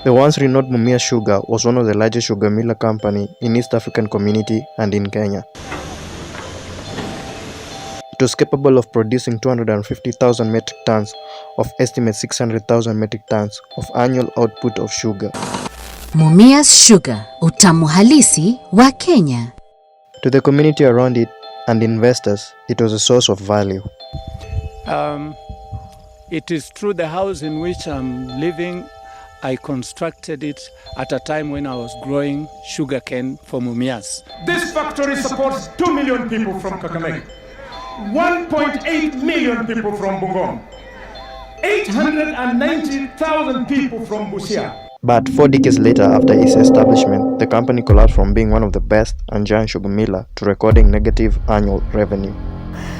The once renowned Mumias Sugar was one of the largest sugar miller company in East African community and in Kenya. It was capable of producing 250,000 metric tons of estimate 600,000 metric tons of annual output of sugar. Mumias Sugar, utamu halisi wa Kenya. To the community around it and investors, it was a source of value. It is true the house in which I'm living, I constructed it at a time when I was growing sugarcane for Mumias. This factory supports 2 million people from Kakamega, 1.8 million people from Bungoma, 890,000 people from Busia. But 4 decades later, after its establishment, the company collapsed from being one of the best and giant sugar miller to recording negative annual revenue.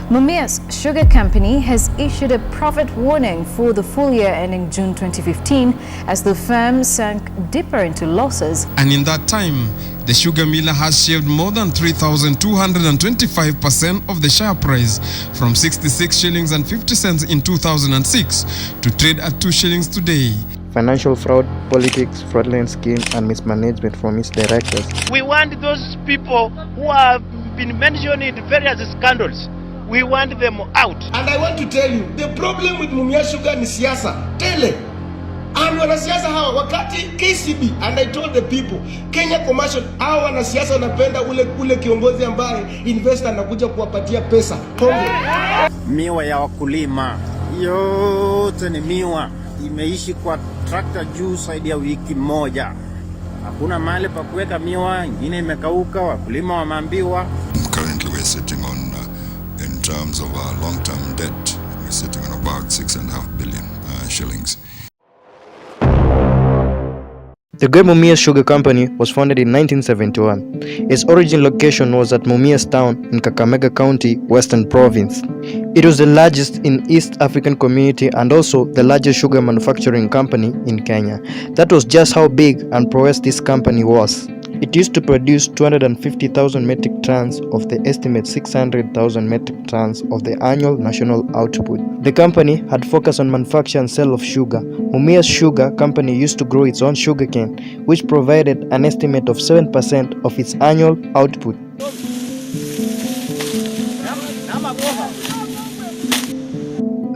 Mumias Sugar Company has issued a profit warning for the full year ending June 2015 as the firm sank deeper into losses. And in that time, the sugar miller has shaved more than 3,225% of the share price from 66 shillings and 50 cents in 2006 to trade at 2 shillings today. Financial fraud, politics, fraudulent schemes, and mismanagement from its directors. We want those people who have been mentioned in various scandals. We want them out. And I want to tell you, the problem with Mumias Sugar ni siasa. Tele. And wanasiasa hawa wakati KCB, and I told the people, Kenya Commercial, hawa wanasiasa wanapenda ule kiongozi ambaye investor anakuja kuwapatia pesa. Miwa ya wakulima yote ni miwa imeishi kwa trakta juu zaidi ya wiki moja. Hakuna mahali pa kuweka miwa, ingine imekauka, wakulima wameambiwa. Currently we're sitting on in terms of our long-term debt, we're sitting on about 6.5 billion shillings. The Great Mumias Sugar Company was founded in 1971. Its origin location was at Mumias Town in Kakamega County, Western Province. It was the largest in East African community and also the largest sugar manufacturing company in Kenya. That was just how big and prowess this company was. It used to produce 250,000 metric tons of the estimate 600,000 metric tons of the annual national output. The company had focused on manufacture and sale of sugar. Mumias Sugar Company used to grow its own sugarcane, which provided an estimate of 7% of its annual output.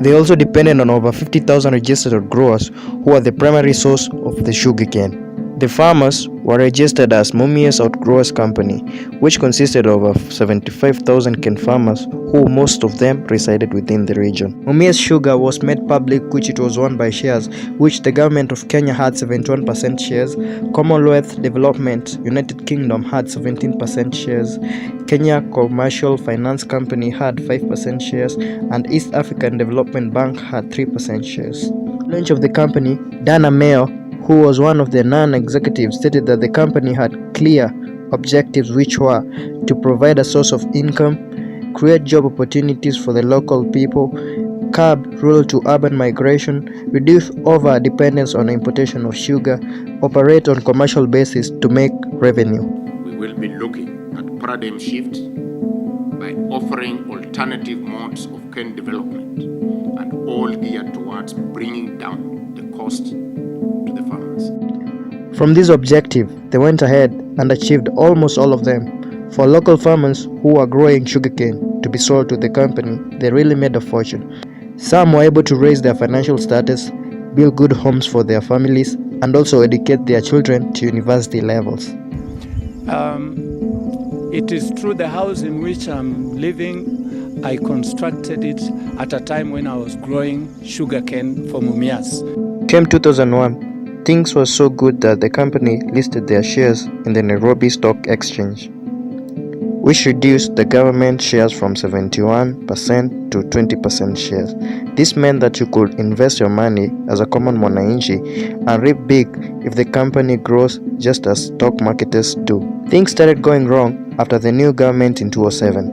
They also depended on over 50,000 registered growers who are the primary source of the sugarcane. The farmers were registered as Mumias Outgrowers Company, which consisted of over 75,000 cane farmers who most of them resided within the region. Mumias Sugar was made public, which it was owned by shares, which the government of Kenya had 71% shares, Commonwealth Development United Kingdom had 17% shares, Kenya Commercial Finance Company had 5% shares, and East African Development Bank had 3% shares. Launch of the company, Dana Mayo, who was one of the non-executives, stated that the company had clear objectives, which were to provide a source of income, create job opportunities for the local people, curb rural to urban migration, reduce over-dependence on importation of sugar, operate on commercial basis to make revenue. We will be looking at paradigm shift by offering alternative modes of cane development and all geared towards bringing down the cost to the farmers. From this objective, they went ahead and achieved almost all of them. For local farmers who are growing sugarcane to be sold to the company, they really made a fortune. Some were able to raise their financial status, build good homes for their families, and also educate their children to university levels. It is true the house in which I'm living, I constructed it at a time when I was growing sugarcane for Mumias. Came 2001. Things were so good that the company listed their shares in the Nairobi Stock Exchange, which reduced the government shares from 71% to 20% shares. This meant that you could invest your money as a common mwananchi and reap big if the company grows, just as stock marketers do. Things started going wrong after the new government in 2007.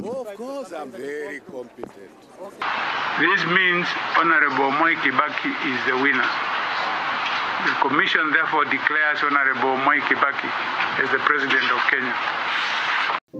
Of course, I'm very competent. This means Honorable Moi Kebati is the winner. The Commission therefore declares Honorable Moi Kebati as the President of Kenya.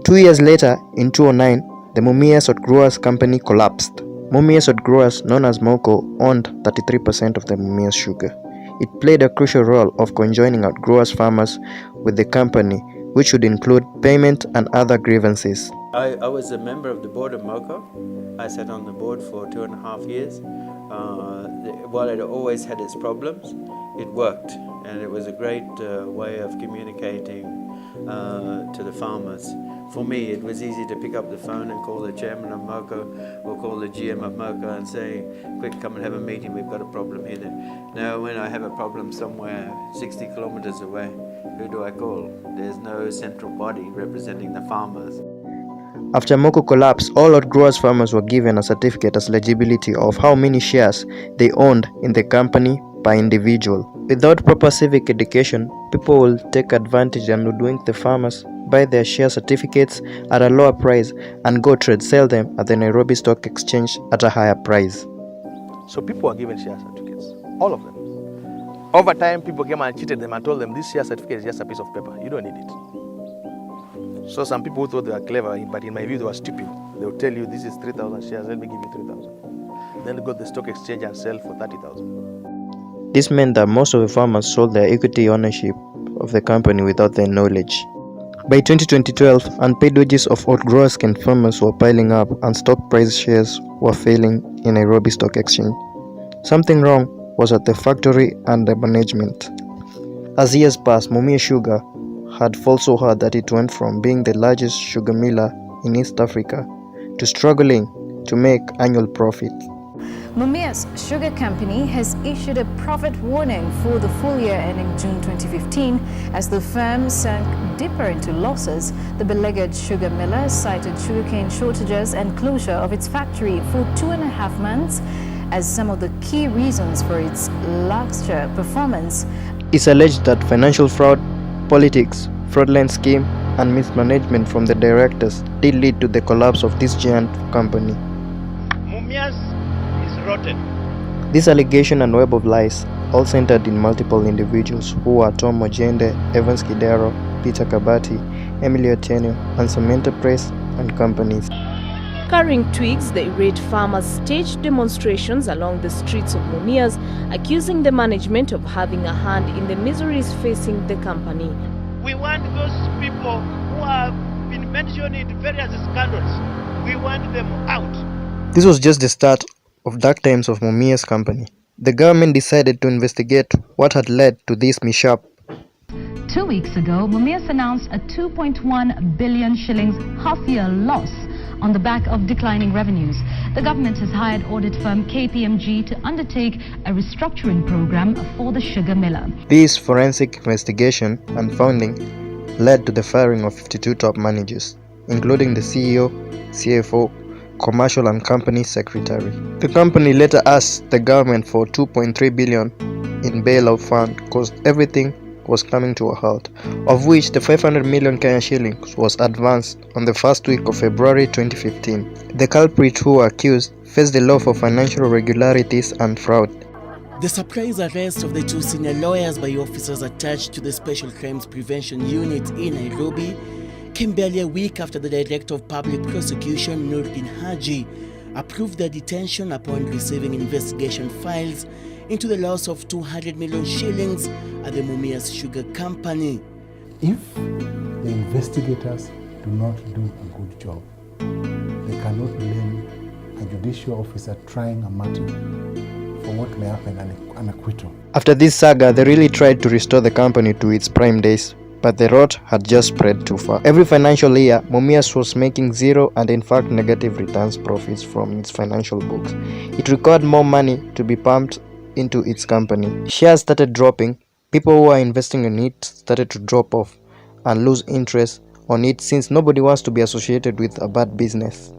2 years later, in 2009, the Mumias Growers Company collapsed. Mumias Growers, known as MOCO, owned 33% of the Mumias Sugar. It played a crucial role of conjoining outgrowers farmers with the company, which would include payment and other grievances. I was a member of the board of MOCO. I sat on the board for 2.5 years. While it always had its problems, it worked, and it was a great way of communicating to the farmers. For me, it was easy to pick up the phone and call the chairman of MOCO or call the GM of MOCO and say, quick, come and have a meeting, we've got a problem here. Now, when I have a problem somewhere 60 kilometers away, who do I call? There's no central body representing the farmers. After MOCO collapsed, all outgrowers farmers were given a certificate as legibility of how many shares they owned in the company per individual. Without proper civic education, people will take advantage and hoodwink the farmers, buy their share certificates at a lower price, and go trade sell them at the Nairobi Stock Exchange at a higher price. So people were given share certificates, all of them. Over time, people came and cheated them and told them this share certificate is just a piece of paper. You don't need it. So some people thought they were clever, but in my view, they were stupid. They would tell you, this is 3,000 shares, let me give you 3,000. Then they go to the stock exchange and sell for 30,000. This meant that most of the farmers sold their equity ownership of the company without their knowledge. By 2012, unpaid wages of outgrowers and farmers were piling up, and stock price shares were failing in Nairobi Stock Exchange. Something wrong was at the factory and the management. As years passed, Mumia Sugar had also heard that it went from being the largest sugar miller in East Africa to struggling to make annual profit. Mumias Sugar Company has issued a profit warning for the full year ending June 2015 as the firm sank deeper into losses. The beleaguered sugar miller cited sugarcane shortages and closure of its factory for 2.5 months as some of the key reasons for its lackluster performance. It's alleged that financial fraud, politics, fraudulent scheme, and mismanagement from the directors did lead to the collapse of this giant company. Mumias is rotten. This allegation and web of lies all centered in multiple individuals who are Tom Ojienda, Evans Kidero, Peter Kebati, Emily Otieno, and some enterprise and companies. Carrying twigs, the irate farmers staged demonstrations along the streets of Mumias, accusing the management of having a hand in the miseries facing the company. We want those people who have been mentioned in various scandals. We want them out. This was just the start of dark times of Mumia's company. The government decided to investigate what had led to this mishap. 2 weeks ago, Mumias announced a 2.1 billion shillings half-year loss on the back of declining revenues. The government has hired audit firm KPMG to undertake a restructuring program for the sugar miller. This forensic investigation and funding led to the firing of 52 top managers, including the CEO, CFO, Commercial and Company Secretary. The company later asked the government for 2.3 billion in bailout fund because everything was coming to a halt, of which the 500 million Kenya shillings was advanced on the first week of February 2015. The culprits who were accused faced the law for financial irregularities and fraud. The surprise arrest of the two senior lawyers by officers attached to the Special Crimes Prevention Unit in Nairobi came barely a week after the Director of Public Prosecution, Nuruddin Haji, approved their detention upon receiving investigation files into the loss of 200 million shillings at the Mumias Sugar Company. If the investigators do not do a good job, they cannot blame a judicial officer trying a matter for what may happen an acquittal. After this saga, they really tried to restore the company to its prime days, but the rot had just spread too far. Every financial year, Mumias was making zero and in fact negative returns profits from its financial books. It required more money to be pumped into its company. Shares started dropping. People who are investing in it started to drop off and lose interest on it since nobody wants to be associated with a bad business.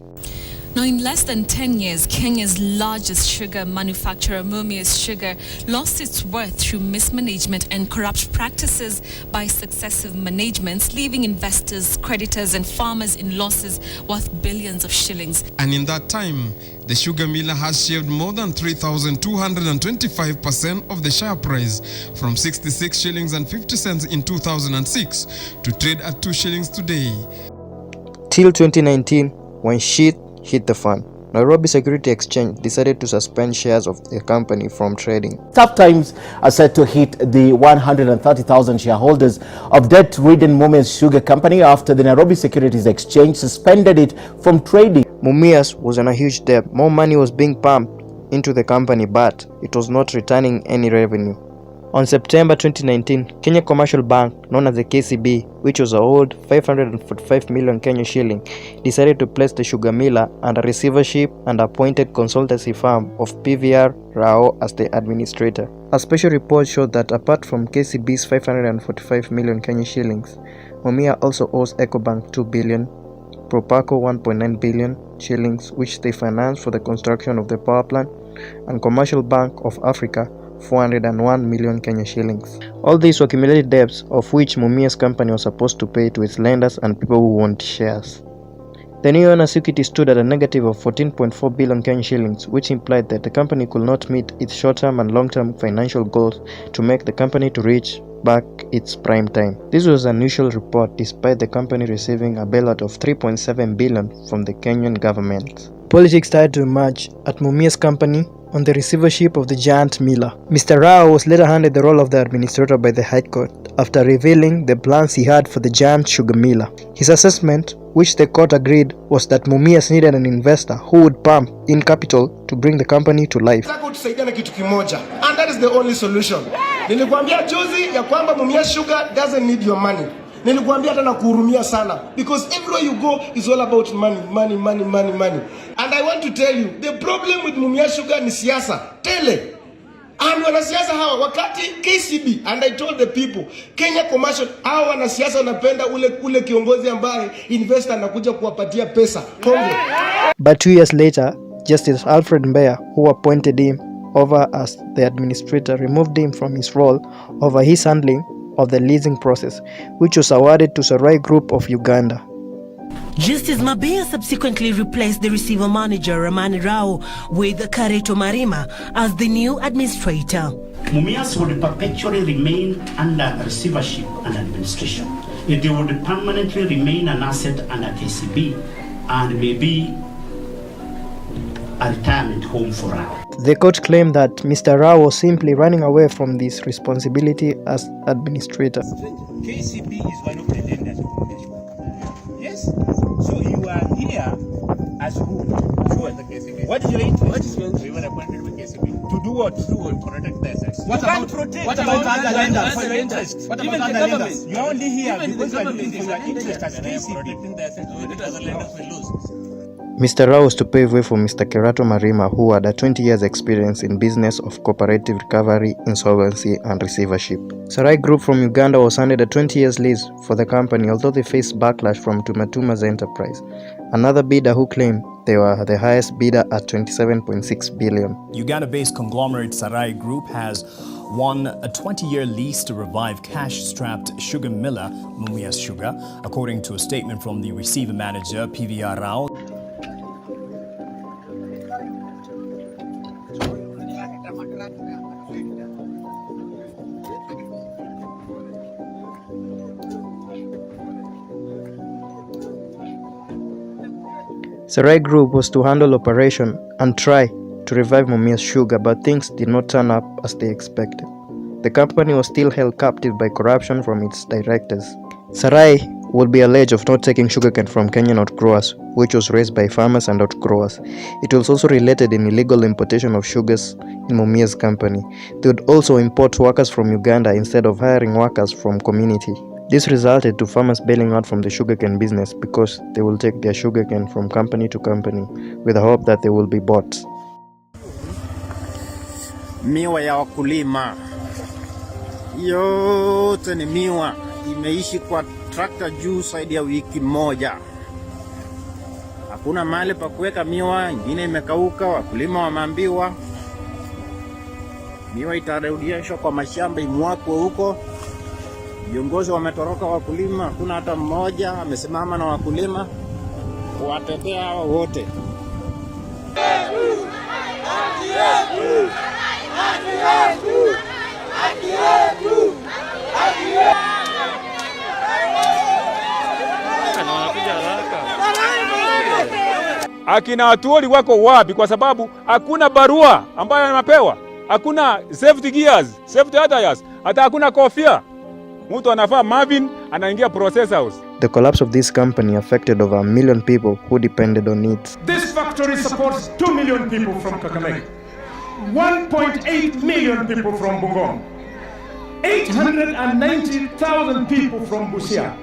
Now, in less than 10 years, Kenya's largest sugar manufacturer, Mumias Sugar, lost its worth through mismanagement and corrupt practices by successive managements, leaving investors, creditors, and farmers in losses worth billions of shillings. And in that time, the sugar miller has shaved more than 3,225% of the share price from 66 shillings and 50 cents in 2006 to trade at 2 shillings today. Till 2019, when shit hit the fan. Nairobi Security Exchange decided to suspend shares of the company from trading. Tough times are set to hit the 130,000 shareholders of debt-ridden Mumias Sugar Company after the Nairobi Securities Exchange suspended it from trading. Mumias was in a huge debt. More money was being pumped into the company, but it was not returning any revenue. On September 2019, Kenya Commercial Bank, known as the KCB, which was owed 545 million Kenya shilling, decided to place the sugar miller under receivership and appointed consultancy firm of PVR Rao as the administrator. A special report showed that apart from KCB's 545 million Kenya shillings, Mumia also owes EcoBank 2 billion, Propaco 1.9 billion shillings, which they financed for the construction of the power plant, and Commercial Bank of Africa 401 million Kenya shillings. All these were accumulated debts of which Mumia's company was supposed to pay to its lenders and people who owned shares. The new owner's equity stood at a negative of 14.4 billion Kenya shillings, which implied that the company could not meet its short-term and long-term financial goals to make the company to reach back its prime time. This was an unusual report despite the company receiving a bailout of 3.7 billion from the Kenyan government. Politics started to emerge at Mumia's company on the receivership of the giant miller. Mr. Rao was later handed the role of the administrator by the High Court after revealing the plans he had for the giant sugar miller. His assessment, which the court agreed, was that Mumias needed an investor who would pump in capital to bring the company to life. And that is the only solution. Nilikuambia juzi ya kwamba Mumia Sugar doesn't need your money. Nilikuambia hata na kuhurumia sana, because everywhere you go is all about money. And I want to tell you, the problem with Mumia Sugar ni siasa tele. And wanasiasa hawa wakati KCB, and I told the people, Kenya Commercial, hawa wanasiasa wanapenda ule kiongozi ambaye investor anakuja kuwapatia pesa. But 2 years later, Justice Alfred Mbeya, who appointed him over as the administrator, removed him from his role over his handling of the leasing process, which was awarded to Sarai Group of Uganda. Justice Mbeya subsequently replaced the receiver manager Ramani Rao with Kareto Marima as the new administrator. Mumias would perpetually remain under receivership and administration. It would permanently remain an asset under KCB and maybe a retirement home for Rao. The court claimed that Mr. Rao was simply running away from this responsibility as administrator. KCB is one of the lenders of Mumias. Yes? So you are here as who? What is your interest? What is your interest? We were appointed with KCB. To do what? To protect the assets. What about other lenders? For your interest? What about other lenders? You are only here because you are looking for your interest as KCB. Protecting the assets. Other lenders will lose. Mr. Rao was to pave way for Mr. Kerato Marima, who had a 20 years experience in business of cooperative recovery, insolvency and receivership. Sarai Group from Uganda was handed a 20 years lease for the company, although they faced backlash from Tumatuma's enterprise, another bidder who claimed they were the highest bidder at 27.6 billion. Uganda-based conglomerate Sarai Group has won a 20-year lease to revive cash-strapped sugar miller Mumias Sugar, according to a statement from the receiver manager PVR Rao. Sarai Group was to handle operation and try to revive Mumias Sugar, but things did not turn up as they expected. The company was still held captive by corruption from its directors. Sarai would be alleged of not taking sugarcane from Kenyan outgrowers, which was raised by farmers and outgrowers. It was also related in illegal importation of sugars in Mumia's company. They would also import workers from Uganda instead of hiring workers from community. This resulted to farmers bailing out from the sugarcane business because they will take their sugarcane from company to company with the hope that they will be bought. Miwa ya wakulima yote ni miwa, imeishi kwa trakta juu zaidi ya wiki moja. Hakuna mahali pa kuweka miwa, ingine imekauka, wakulima wameambiwa miwa itarudishwa kwa mashamba imwakwe huko. Viongozi wametoroka wakulima, hakuna hata mmoja amesimama na wakulima kuwatetea hao wote. akina Atuoli wako wapi? Kwa sababu hakuna barua ambayo anapewa, hakuna safety gears, safety attires, hata hakuna kofia. Mtu anafaa Marvin anaingia process house. The collapse of this company affected over 1 million people who depended on it. This factory supports 2 million people from Kakamega, 1.8 million people from Bungoma, 890,000 people from Busia.